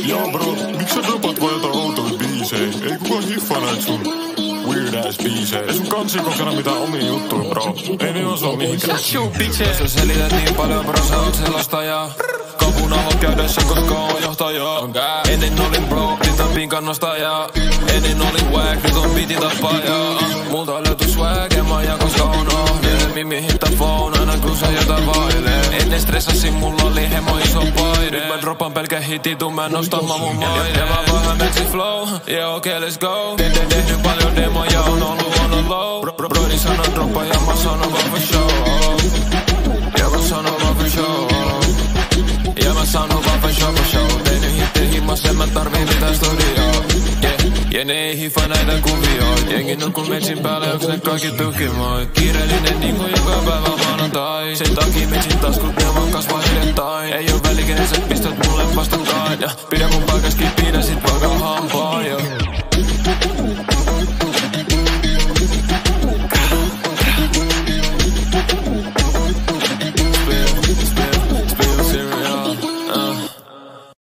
Joo bro, miksi sä rapat vaan jotain outoja biisejä? Ei kukaan hiffaa näitä sun weird ass biisejä. Ei sun kansi kokena mitään omia juttuja bro. Ei ne osaa mihinkään. Sä selität niin paljon bro, sä oot selostaja. Kapun avot käydessä, koska on johtaja. Ennen olin bro, nyt on pinkan nostaja. Ennen olin wack, nyt on piti tappaja. Multa löytyy swag, en mä jaa, koska on ohde. Mimi hittaa phone, aina kun sä jotain vailee. Ennen stressasin, mulla oli hemo iso paine. Nyt mä dropan pelkä hiti, tuu mä nostamaan mun maine. Ja mä vähän metsi flow, yeah okei let's go. Tehnyt paljon demoja, on ollut on low. Brody sanoo droppa ja mä sanon vaan for show. Ja mä sanon vaan for show. Ja mä sanon vaan for show. Tehnyt hitti himmas, en mä tarvii mitään studioa. Ja ne ei hiffa näitä kuvioita. Jengi nukkuu metsin päälle, onks ne kaikki tukimoit. Kiireellinen niinku joka päivä maanantai. Sen takia metsin taskut, ne vaan kasvaa hiljattain. Ei oo väliä, sä pistät mulle vastakkain. Ja pidä mun paikaskin, pidä sit vaikka hampaa.